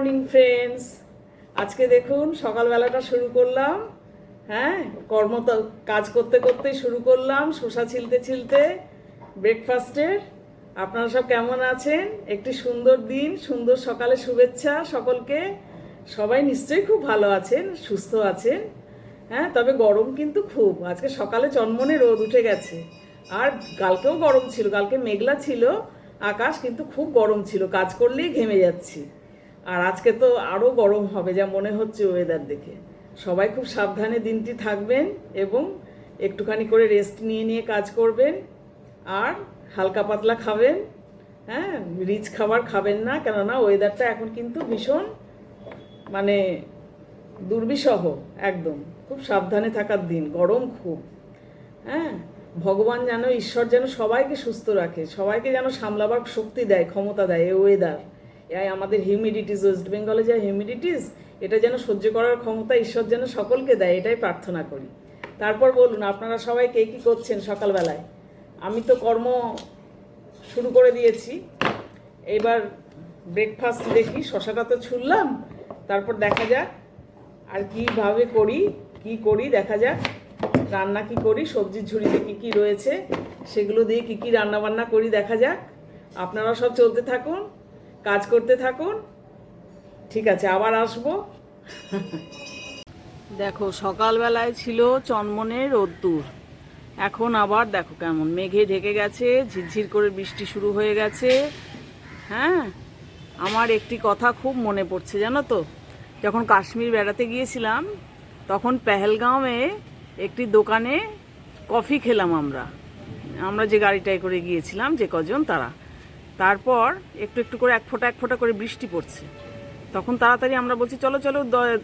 Morning friends. আজকে দেখুন সকালবেলাটা শুরু করলাম। হ্যাঁ, কাজ করতে করতেই শুরু করলাম, শসা ছিলতে ছিলতে ব্রেকফাস্টের। আপনারা সব কেমন আছেন? একটি সুন্দর দিন, সুন্দর সকালে শুভেচ্ছা সকলকে। সবাই নিশ্চয়ই খুব ভালো আছেন, সুস্থ আছেন। হ্যাঁ, তবে গরম কিন্তু খুব। আজকে সকালে চনমনে রোদ উঠে গেছে। আর কালকেও গরম ছিল, কালকে মেঘলা ছিল আকাশ, কিন্তু খুব গরম ছিল, কাজ করলেই ঘেমে যাচ্ছি। আর আজকে তো আরও গরম হবে যা মনে হচ্ছে ওয়েদার দেখে। সবাই খুব সাবধানে দিনটি থাকবেন এবং একটুখানি করে রেস্ট নিয়ে নিয়ে কাজ করবেন। আর হালকা পাতলা খাবেন। হ্যাঁ, রিচ খাবার খাবেন না, কেননা ওয়েদারটা এখন কিন্তু ভীষণ মানে দুর্বিষহ। একদম খুব সাবধানে থাকার দিন, গরম খুব। হ্যাঁ, ভগবান যেন, ঈশ্বর যেন সবাইকে সুস্থ রাখে, সবাইকে যেন সামলাবার শক্তি দেয়, ক্ষমতা দেয়। এই ওয়েদার, এই আমাদের হিউমিডিটিস, ওয়েস্ট বেঙ্গলে যা হিউমিডিটিস, এটা যেন সহ্য করার ক্ষমতা ঈশ্বর যেন সকলকে দেয়, এটাই প্রার্থনা করি। তারপর বলুন, আপনারা সবাই কে কী করছেন সকালবেলায়? আমি তো কর্ম শুরু করে দিয়েছি। এবার ব্রেকফাস্ট দেখি, শশাটা তো ছুললাম, তারপর দেখা যাক আর কীভাবে করি, কি করি দেখা যাক। রান্না কি করি, সবজির ঝুড়িতে কি কি রয়েছে সেগুলো দিয়ে কি কি রান্না বান্না করি দেখা যাক। আপনারা সব চলতে থাকুন, কাজ করতে থাকুন। ঠিক আছে, আবার আসবো। দেখো, সকালবেলায় ছিল চনমনে রোদ্দুর, এখন আবার দেখো কেমন মেঘে ঢেকে গেছে, ঝিরঝির করে বৃষ্টি শুরু হয়ে গেছে। হ্যাঁ, আমার একটি কথা খুব মনে পড়ছে জানো তো। যখন কাশ্মীর বেড়াতে গিয়েছিলাম তখন পেহেলগাঁওয়ে একটি দোকানে কফি খেলাম আমরা যে গাড়িটায় করে গিয়েছিলাম, যে কজন তারা। তারপর একটু একটু করে এক ফোঁটা করে বৃষ্টি পড়ছে। তখন তাড়াতাড়ি আমরা বলছি চলো চলো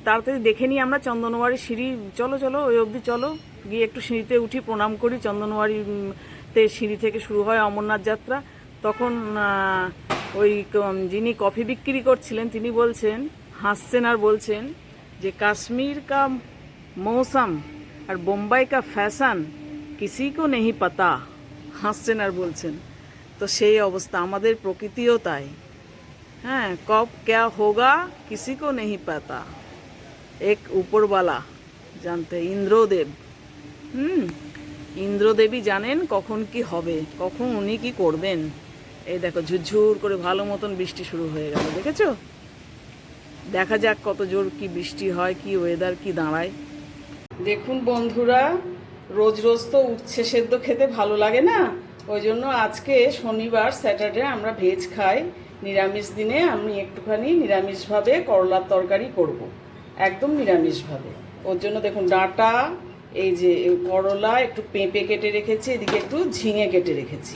তাড়াতাড়ি দেখে নিই আমরা চন্দনওয়ারি সিঁড়ি, চলো চলো ওই অবধি চলো, গিয়ে একটু সিঁড়িতে উঠি, প্রণাম করি। চন্দনওয়ারিতে সিঁড়ি থেকে শুরু হয় অমরনাথ যাত্রা। তখন ওই যিনি কফি বিক্রি করছিলেন তিনি বলছেন, হাসছেন আর বলছেন যে কাশ্মীর কা মৌসুম আর বোম্বাই কা ফ্যাশন কিসি কো নেহি পাতা। হাসছেন আর বলছেন। তো সেই অবস্থা, আমাদের প্রকৃতিও তাই। হ্যাঁ, কব ক্যা হোগা কিসি কো নেহি পাতা, এক উপরওয়ালা জানতে, ইন্দ্রদেব। ইন্দ্রদেবী জানেন কখন কি হবে, কখন উনি কি করবেন। এই দেখো ঝুরঝুর করে ভালো মতন বৃষ্টি শুরু হয়ে গেল, দেখেছো? দেখা যাক কত জোর কি বৃষ্টি হয়, কি ওয়েদার কি দাঁড়ায়। দেখুন বন্ধুরা, রোজ রোজ তো উচ্ছে সেদ্ধ খেতে ভালো লাগে না। ওই জন্য আজকে শনিবার, স্যাটারডে আমরা ভেজ খাই। নিরামিষ দিনে আমি একটুখানি নিরামিষভাবে করলার তরকারি করব, একদম নিরামিষভাবে। ওর জন্য দেখুন ডাঁটা, এই যে করলা, একটু পেঁপে কেটে রেখেছি, এদিকে একটু ঝিঙে কেটে রেখেছি।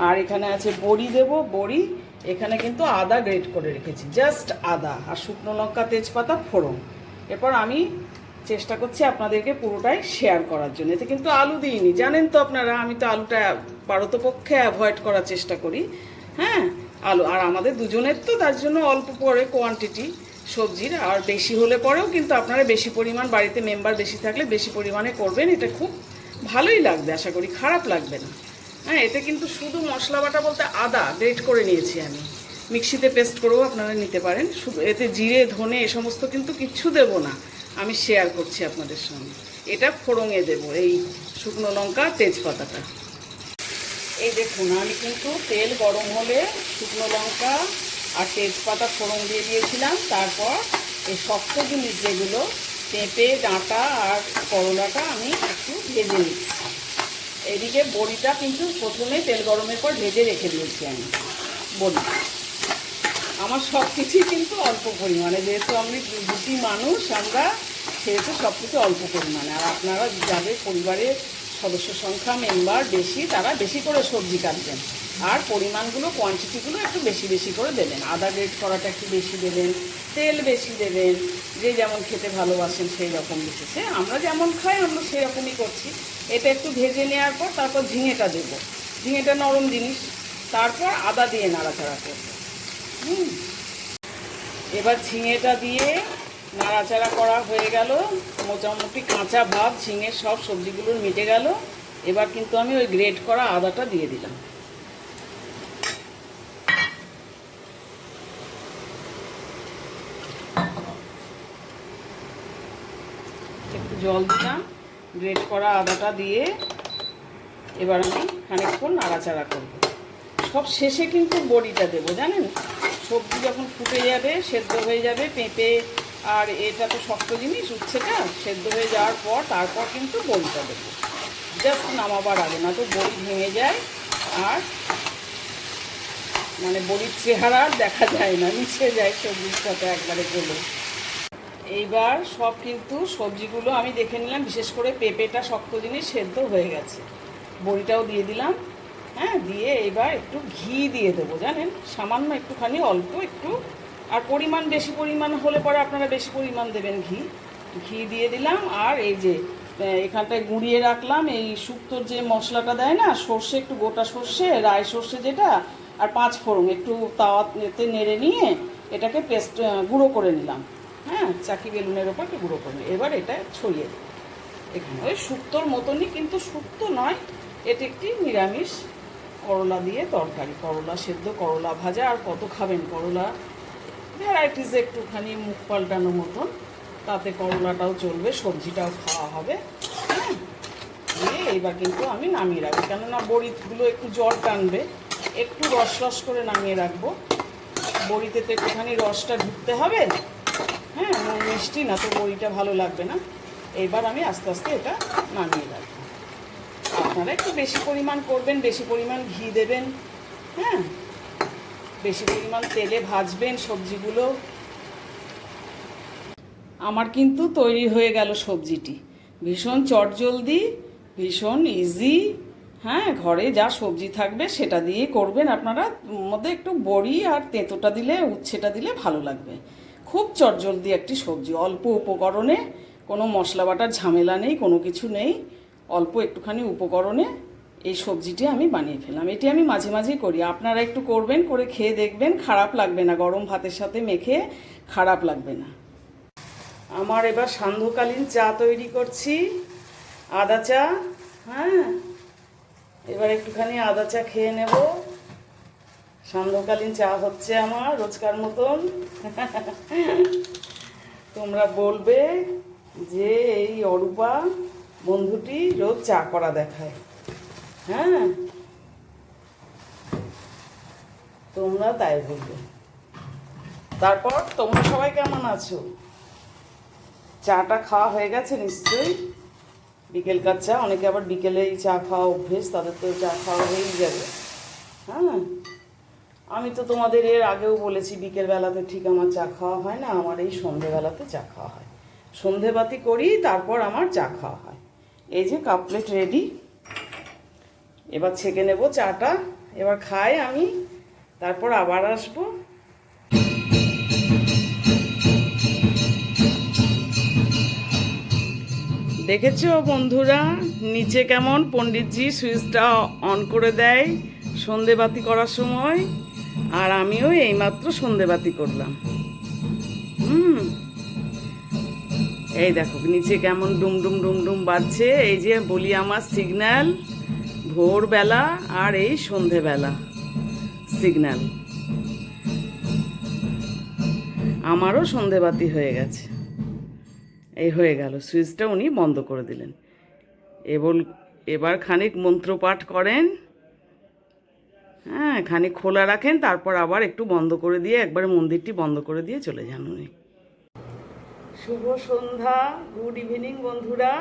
আর এখানে আছে বড়ি দেব, বড়ি। এখানে কিন্তু আদা গ্রেট করে রেখেছি, জাস্ট আদা আর শুকনো লঙ্কা, তেজপাতা, ফোড়ন। এরপর আমি চেষ্টা করছি আপনাদেরকে পুরোটাই শেয়ার করার জন্য। এতে কিন্তু আলু দিইনি, জানেন তো আপনারা, আমি তো আলুটা পারতপক্ষে অ্যাভয়েড করার চেষ্টা করি। হ্যাঁ, আলু আর আমাদের দুজনের তো, তার জন্য অল্প পরে কোয়ান্টিটি সবজির। আর বেশি হলে পরেও কিন্তু আপনারা বেশি পরিমাণ, বাড়িতে মেম্বার বেশি থাকলে বেশি পরিমাণে করবেন, এটা খুব ভালোই লাগবে, আশা করি খারাপ লাগবে না। হ্যাঁ, এতে কিন্তু শুধু মশলা বাটা বলতে আদা গ্রেট করে নিয়েছি আমি, মিক্সিতে পেস্ট করেও আপনারা নিতে পারেন। শুধু এতে জিরে, ধনে এ সমস্ত কিন্তু কিচ্ছু দেব না, আমি শেয়ার করছি আপনাদের সঙ্গে। এটা ফোড়ঙে দেব, এই শুকনো লঙ্কা, তেজপাতাটা। এই দেখুন, আমি কিন্তু তেল গরম হলে শুকনো লঙ্কা আর তেজপাতা ফোড়ন দিয়ে দিয়েছিলাম। তারপর এই শক্ত জিনিস যেগুলো, পেঁপে, ডাঁটা আর করলাটা আমি একটু ভেজে নিচ্ছি। এদিকে বড়িটা কিন্তু প্রথমে তেল গরমের পর ভেজে রেখে দিয়েছি আমি। বড়ি আমার সব কিছুই কিন্তু অল্প পরিমাণে, যেহেতু আমি দুটি মানুষ, আমরা সেহেতু সব কিছু অল্প পরিমাণে। আর আপনারা যাদের পরিবারের সদস্য সংখ্যা মেম্বার বেশি, তারা বেশি করে সবজি কাটবেন, আর পরিমাণগুলো, কোয়ান্টিটিগুলো একটু বেশি বেশি করে দেবেন। আদা গ্রেট করাটা একটু বেশি দেবেন, তেল বেশি দেবেন, যে যেমন খেতে ভালোবাসেন সেই রকম বিশেষে। আমরা যেমন খাই আমরা সেই রকমই করছি। এটা একটু ভেজে নেওয়ার পর তারপর ঝিঙেটা দেবো, ঝিঙেটা নরম জিনিস। তারপর আদা দিয়ে নাড়াচাড়া করবো। এবার ঝিঙেটা দিয়ে নাড়াচাড়া করা হয়ে গেল, মোটামুটি কাঁচা ভাব ঝিঙের সব সবজিগুলোর মিটে গেল। এবার কিন্তু আমি ওই গ্রেট করা আদাটা দিয়ে দিলাম। জল দিলাম, গ্রেট করা আদাটা দিয়ে এবার আমি খানিকক্ষণ নাড়াচাড়া করব। সব শেষে কিন্তু বড়িটা দেবো, জানেন। সবজি যখন ফুটে যাবে, সেদ্ধ হয়ে যাবে, পেঁপে আর এটা তো শক্ত জিনিস, উচ্ছেটা সেদ্ধ হয়ে যাওয়ার পর তারপর কিন্তু বড়িটা দেবো, জাস্ট নামাবার আগে, না তো বড়ি ভেঙে যায় আর মানে বড়ির চেহারা দেখা যায় না, মিশে যায় সবজির সাথে একবারে গলে। এইবার সব কিন্তু সবজিগুলো আমি দেখে নিলাম, বিশেষ করে পেঁপেটা শক্ত জিনিস সেদ্ধ হয়ে গেছে, বড়িটাও দিয়ে দিলাম। হ্যাঁ, দিয়ে এবার একটু ঘি দিয়ে দেবো, জানেন, সামান্য একটুখানি, অল্প একটু। আর পরিমাণ বেশি পরিমাণ হলে পরে আপনারা বেশি পরিমাণ দেবেন ঘি। ঘি দিয়ে দিলাম। আর এই যে এখানটায় গুঁড়িয়ে রাখলাম এই শুক্তোর যে মশলাটা দেয় না, সর্ষে, একটু গোটা সর্ষে, রায় সর্ষে যেটা, আর 5 ফোড়ন একটু তাওয়াতে নেড়ে নিয়ে এটাকে পেস্ট গুঁড়ো করে নিলাম। হ্যাঁ, চাকি বেলুনের ওপর একটু গুঁড়ো করে নিই। এবার এটা ছড়িয়ে দিই এখানে। ওই শুক্তোর মতনই, কিন্তু শুক্তো নয়, এটা একটি নিরামিষ করলা দিয়ে তরকারি, করলা সেদ্ধ, করলা ভাজা। আর কত খাবেন করলা, ভ্যারাইটিস একটুখানি মুখ পাল্টানো মতন, তাতে করলাটাও চলবে, সবজিটাও খাওয়া হবে। হ্যাঁ, দিয়ে এইবার কিন্তু আমি নামিয়ে রাখবো, কেননা বড়িগুলো একটু জল টানবে, একটু রস রস করে নামিয়ে রাখবো। বড়িতে তো একটুখানি রসটা ঢুকতে হবে। হ্যাঁ, মিষ্টি না তো বড়িটা ভালো লাগবে না। এইবার আমি আস্তে আস্তে এটা নামিয়ে রাখবো। আপনারা একটু বেশি পরিমাণ করবেন, বেশি পরিমাণ ঘি দেবেন। হ্যাঁ, বেশি পরিমাণ তেলে ভাজবেন সবজিগুলো। আমার কিন্তু তৈরি হয়ে গেল সবজিটি, ভীষণ চটজলদি, ভীষণ ইজি। হ্যাঁ, ঘরে যা সবজি থাকবে সেটা দিয়ে করবেন আপনারা, মধ্যে একটু বড়ি আর তেঁতোটা দিলে, উচ্ছেটা দিলে ভালো লাগবে। খুব চটজলদি একটি সবজি, অল্প উপকরণে, কোনো মশলা বাটার ঝামেলা নেই, কোনো কিছু নেই, অল্প একটুখানি উপকরণে এই সবজিটি আমি বানিয়ে ফেললাম। এটি আমি মাঝে মাঝেই করি, আপনারা একটু করবেন, করে খেয়ে দেখবেন, খারাপ লাগবে না, গরম ভাতের সাথে মেখে খারাপ লাগবে না। আমার এবার সান্ধ্যকালীন চা তৈরি করছি, আদা চা। হ্যাঁ, এবার একটুখানি আদা চা খেয়ে নেব। সান্ধ্যকালীন চা হচ্ছে আমার রোজকার মতন। তোমরা বলবে যে এই অরূপা বন্ধুটি রোজ চা করা দেখায়। হ্যাঁ, তোমরা তাই বলবে। তারপর তোমরা সবাই কেমন আছো? চাটা খাওয়া হয়ে গেছে নিশ্চয়ই, বিকেলকার চা। অনেকে আবার বিকেলেই চা খাওয়া অভ্যেস, তাদের তো চা খাওয়া হয়েই যাবে। হ্যাঁ, আমি তো তোমাদের এর আগেও বলেছি, বিকেলবেলাতে ঠিক আমার চা খাওয়া হয় না, আমার এই সন্ধেবেলাতে চা খাওয়া হয়। সন্ধেবাতি করি, তারপর আমার চা খাওয়া হয়। এই যে কাপ প্লেট রেডি, এবার ছেঁকে নেব চাটা, এবার খাই আমি, তারপর আবার আসবো। দেখেছো বন্ধুরা, নিচে কেমন পণ্ডিতজি সুইচটা অন করে দেয় সন্ধেবাতি করার সময়, আর আমিও এইমাত্র সন্ধেবাতি করলাম। এই দেখো নিচে কেমন ডুমডুম ডুমডুম বাজছে। এই যে বলি আমার সিগন্যাল, ভোরবেলা আর এই সন্ধেবেলা সিগন্যাল। আমারও সন্ধেবাতি হয়ে গেছে, এই হয়ে গেল, সুইচটা উনি বন্ধ করে দিলেন। এবার খানিক মন্ত্রপাঠ করেন। হ্যাঁ, খানিক খোলা রাখেন, তারপর আবার একটু বন্ধ করে দিয়ে, একবার মন্দিরটি বন্ধ করে দিয়ে চলে যান উনি। শুভ সন্ধ্যা, গুড ইভিনিং বন্ধুরা,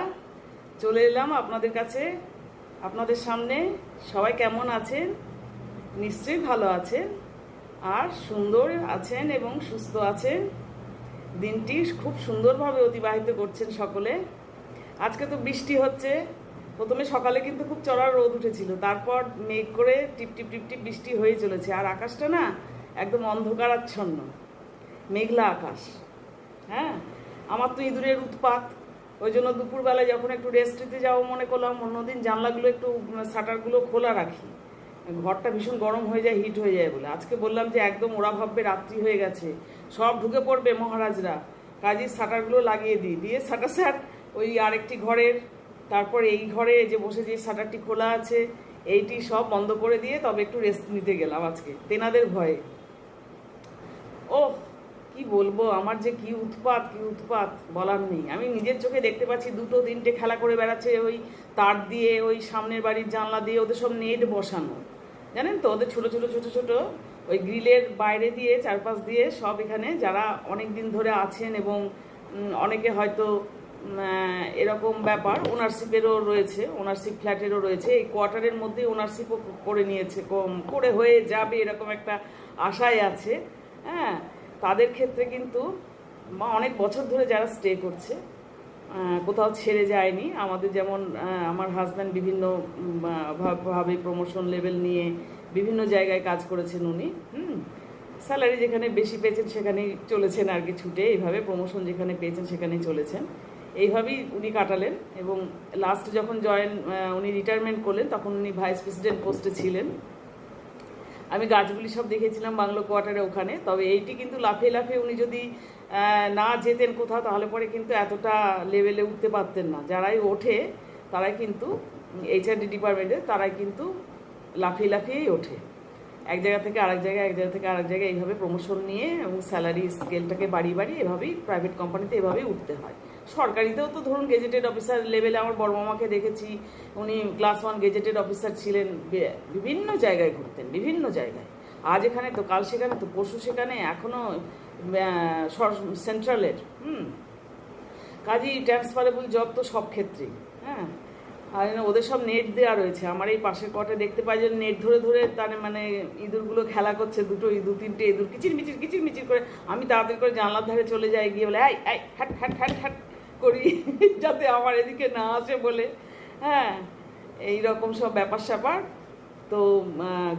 চলে এলাম আপনাদের কাছে, আপনাদের সামনে। সবাই কেমন আছেন? নিশ্চয়ই ভালো আছেন আর সুন্দর আছেন এবং সুস্থ আছেন। দিনটি খুব সুন্দরভাবে অতিবাহিত করছেন সকলে। আজকে তো বৃষ্টি হচ্ছে। প্রথমে সকালে কিন্তু খুব চড়া রোদ উঠেছিল, তারপর মেঘ করে টিপ টিপ টিপ টিপ বৃষ্টি হয়ে চলেছে। আর আকাশটা না একদম অন্ধকারাচ্ছন্ন, মেঘলা আকাশ। হ্যাঁ, আমার তো ইঁদুরের উৎপাত, ওই জন্য দুপুরবেলায় যখন একটু রেস্ট নিতে যাবো মনে করলাম, অন্যদিন জানলাগুলো একটু, শাটারগুলো খোলা রাখি, ঘরটা ভীষণ গরম হয়ে যায়, হিট হয়ে যায় বলে। আজকে বললাম যে একদম ওরা ভাববে রাত্রি হয়ে গেছে, সব ঢুকে পড়বে মহারাজরা, কাজেই শাটারগুলো লাগিয়ে দিই। দিয়ে শাটার ওই আরেকটি ঘরের, তারপর এই ঘরে যে বসে যে শাটারটি খোলা আছে এইটি সব বন্ধ করে দিয়ে তবে একটু রেস্ট নিতে গেলাম আজকে, তেনাদের ভয়ে। ও কি বলবো, আমার যে কি উৎপাত বলার নেই। আমি নিজের চোখে দেখতে পাচ্ছি 2-3টে খেলা করে বেড়াচ্ছে ওই তার দিয়ে, ওই সামনের বাড়ির জানলা দিয়ে ওদের সব নেট বসানো, জানেন তো, ওদের ছোট ছোট ছোট ছোট ওই গ্রিলের বাইরে দিয়ে চারপাশ দিয়ে সব এখানে যারা অনেক দিন ধরে আছেন এবং অনেকে হয়তো এরকম ব্যাপার ওনারশিপেরও রয়েছে, ওনারশিপ ফ্ল্যাটেরও রয়েছে, এই কোয়ার্টারের মধ্যে ওনারশিপও করে নিয়েছে, করে হয়ে যাবে এরকম একটা আশায় আছে। হ্যাঁ, তাদের ক্ষেত্রে কিন্তু অনেক বছর ধরে যারা স্টে করছে, কোথাও ছেড়ে যায়নি, আমাদের যেমন আমার হাজব্যান্ড বিভিন্ন ভাবে প্রমোশন লেভেল নিয়ে বিভিন্ন জায়গায় কাজ করেছেন উনি, স্যালারি যেখানে বেশি পেয়েছেন সেখানেই চলেছেন আর কি ছুটে, এইভাবে প্রমোশন যেখানে পেয়েছেন সেখানেই চলেছেন, এইভাবেই উনি কাটালেন। এবং লাস্ট যখন উনি রিটায়ারমেন্ট করলেন তখন উনি ভাইস প্রেসিডেন্ট পোস্টে ছিলেন। আমি গাছগুলি সব দেখেছিলাম বাংলো কোয়ার্টারে ওখানে। তবে এইটি কিন্তু লাফিয়ে লাফিয়ে উনি যদি না যেতেন কোথাও, তাহলে পরে কিন্তু এতটা লেভেলে উঠতে পারতেন না। যারাই ওঠে তারাই কিন্তু এইচআরডি ডিপার্টমেন্টে, তারাই কিন্তু লাফিয়ে লাফিয়েই ওঠে, এক জায়গা থেকে আরেক জায়গায়, এক জায়গা থেকে আরেক জায়গায়, এইভাবে প্রমোশন নিয়ে এবং স্যালারি স্কেলটাকে বাড়িয়ে বাড়িয়ে এভাবেই প্রাইভেট কোম্পানিতে এভাবেই উঠতে হয়। সরকারিতেও তো ধরুন গেজেটেড অফিসার লেভেলে আমার বড় মামাকে দেখেছি, উনি ক্লাস 1 গেজেটেড অফিসার ছিলেন, বিভিন্ন জায়গায় ঘুরতেন, বিভিন্ন জায়গায়, আজ এখানে তো কাল সেখানে তো পরশু সেখানে, এখনও সেন্ট্রালের। কাজেই ট্রান্সফারেবল জব তো সব ক্ষেত্রেই। হ্যাঁ, আর ওদের সব নেট দেওয়া রয়েছে। আমার এই পাশের কটা দেখতে পাই যে নেট ধরে ধরে তার মানে ইঁদুরগুলো খেলা করছে, 2-3টে ইঁদুর কিচির মিচির করে। আমি তাড়াতাড়ি করে জানলার ধারে চলে যাই, গিয়ে বলে এই এই হ্যাট হ্যাট হ্যাট হ্যাট করি যাতে আমার এদিকে না আসে বলে। হ্যাঁ, এইরকম সব ব্যাপার স্যাপার। তো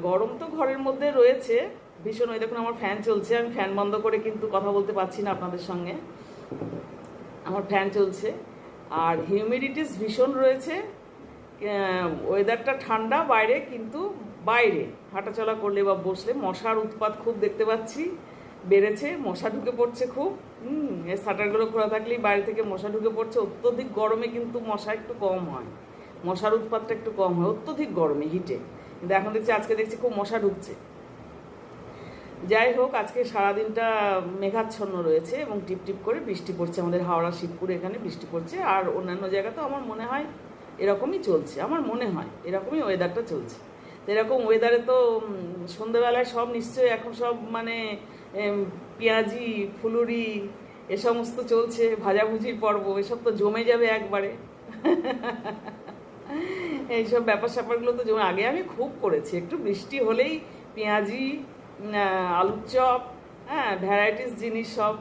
গরম তো ঘরের মধ্যে রয়েছে ভীষণ। ওই দেখুন আমার ফ্যান চলছে, আমি ফ্যান বন্ধ করে কিন্তু কথা বলতে পারছি না আপনাদের সঙ্গে, আমার ফ্যান চলছে। আর হিউমিডিটিস ভীষণ রয়েছে, ওয়েদারটা ঠান্ডা বাইরে, কিন্তু বাইরে হাঁটাচলা করলে বা বসলে মশার উৎপাত খুব দেখতে পাচ্ছি, বেড়েছে, মশা ঢুকে পড়ছে খুব। এই শাটারগুলো খোলা থাকলেই বাইরে থেকে মশা ঢুকে পড়ছে। অত্যধিক গরমে কিন্তু মশা একটু কম হয়, মশার উৎপাতটা একটু কম হয় অত্যধিক গরমে, হিটে। কিন্তু এখন দেখছি, আজকে দেখছি খুব মশা ঢুকছে। যাই হোক, আজকে সারাদিনটা মেঘাচ্ছন্ন রয়েছে এবং টিপ টিপ করে বৃষ্টি পড়ছে। আমাদের হাওড়া শিবপুরে এখানে বৃষ্টি পড়ছে, আর অন্যান্য জায়গাতেও আমার মনে হয় এরকমই চলছে, আমার মনে হয় এরকমই ওয়েদারটা চলছে। তো এরকম ওয়েদারে তো সন্ধ্যেবেলায় সব নিশ্চয়ই এখন সব মানে পেঁয়াজি, ফুলুরি এ সমস্ত চলছে, ভাজাভুজির পর্ব, এসব তো জমে যাবে একবারে। এইসব ব্যাপার স্যাপারগুলো তো জমে, আগে আমি খুব করেছি, একটু বৃষ্টি হলেই পেঁয়াজি, আলুর চপ, হ্যাঁ, ভ্যারাইটিস জিনিস সব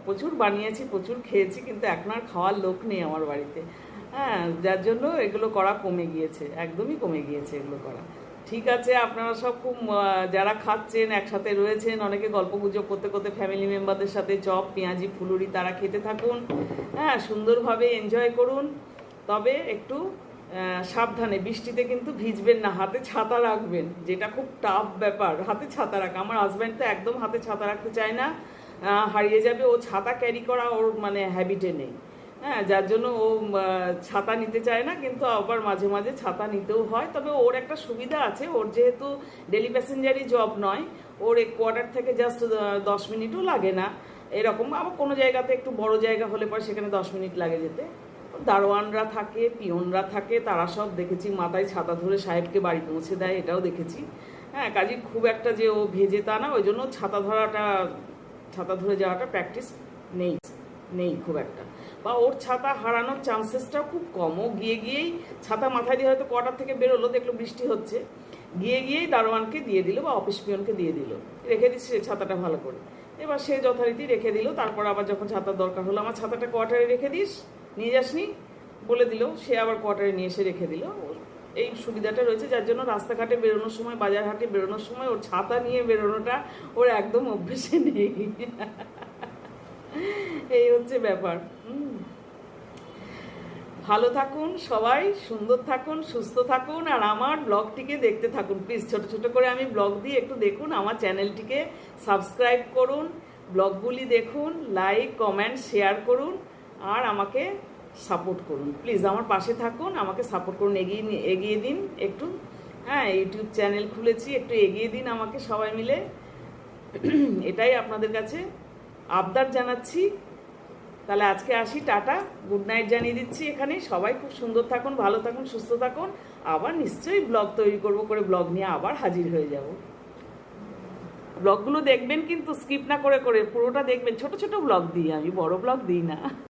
প্রচুর বানিয়েছি, প্রচুর খেয়েছি। কিন্তু এখন আর খাওয়ার লোক নেই আমার বাড়িতে। হ্যাঁ, যার জন্য এগুলো করা কমে গিয়েছে, একদমই কমে গিয়েছে এগুলো করা। ঠিক আছে, আপনারা সব খুব যারা খাচ্ছেন একসাথে রয়েছেন, অনেকে গল্প গুজব করতে করতে ফ্যামিলি মেম্বারদের সাথে চপ, পেঁয়াজি, ফুলুরি তারা খেতে থাকুন। হ্যাঁ, সুন্দরভাবে এনজয় করুন। তবে একটু সাবধানে, বৃষ্টিতে কিন্তু ভিজবেন না, হাতে ছাতা রাখবেন, যেটা খুব টাফ ব্যাপার, হাতে ছাতা রাখা। আমার হাজব্যান্ড তো একদম হাতে ছাতা রাখতে চায় না, হারিয়ে যাবে, ও ছাতা ক্যারি করা ওর মানে হ্যাবিটে নেই। হ্যাঁ, যার জন্য ও ছাতা নিতে চায় না, কিন্তু আবার মাঝে মাঝে ছাতা নিতেও হয়। তবে ওর একটা সুবিধা আছে, ওর যেহেতু ডেলি প্যাসেঞ্জারই জব নয়, ওর এক কোয়ার্টার থেকে জাস্ট 10 মিনিটও লাগে না এরকম। আবার কোনো জায়গাতে একটু বড় জায়গা হলে পরে সেখানে 10 মিনিট লাগে যেতে। দারোয়ানরা থাকে, পিয়নরা থাকে, তারা সব দেখেছি মাথায় ছাতা ধরে সাহেবকে বাড়ি পৌঁছে দেয়, এটাও দেখেছি। হ্যাঁ, কাজে খুব একটা যে ও ভেজে তা না, ওই জন্য ছাতা ধরে যাওয়াটা প্র্যাকটিস নেই খুব একটা, বা ওর ছাতা হারানোর চান্সেসটাও খুব কম। ও গিয়েই ছাতা মাথায় দিয়ে হয়তো কোয়ার্টার থেকে বেরোলো, দেখলো বৃষ্টি হচ্ছে, গিয়েই দারোয়ানকে দিয়ে দিল বা অফিস পিয়নকে দিয়ে দিল, রেখে দিচ্ছে ছাতাটা ভালো করে। এবার সে যথারীতি রেখে দিল। তারপর আবার যখন ছাতার দরকার হলো, আমার ছাতাটা কোয়ার্টারে রেখে দিস, নিয়ে যাসনি বলে দিল, সে আবার কোয়ার্টারে নিয়ে এসে রেখে দিল। এই সুবিধাটা রয়েছে, যার জন্য রাস্তাঘাটে বেরোনোর সময়, বাজার হাটে বেরোনোর সময় ওর ছাতা নিয়ে বেরোনোটা ওর একদম অভ্যেসে নেই। এই হচ্ছে ব্যাপার। ভালো থাকুন সবাই, সুন্দর থাকুন, সুস্থ থাকুন, আর আমার ব্লগটিকে দেখতে থাকুন প্লিজ। ছোট ছোট করে আমি ব্লগ দিয়ে একটু দেখুন, আমার চ্যানেলটিকে সাবস্ক্রাইব করুন, ব্লগগুলি দেখুন, লাইক, কমেন্ট, শেয়ার করুন, আর আমাকে সাপোর্ট করুন প্লিজ। আমার পাশে থাকুন, আমাকে সাপোর্ট করুন, এগিয়ে দিন একটু। হ্যাঁ, ইউটিউব চ্যানেল খুলেছি, একটু এগিয়ে দিন আমাকে সবাই মিলে, এটাই আপনাদের কাছে আবদার জানাচ্ছি। তাহলে আজকে আসি, টাটা, গুড নাইট জানিয়ে দিচ্ছি এখানে। সবাই খুব সুন্দর থাকুন, ভালো থাকুন, সুস্থ থাকুন। আবার নিশ্চয়ই ব্লগ তৈরি করব, করে ব্লগ নিয়ে আবার হাজির হয়ে যাব। ব্লগগুলো দেখবেন কিন্তু স্কিপ না করে করে পুরোটা দেখবেন। ছোট ছোট ব্লগ দিই আমি, বড় ব্লগ দিই না।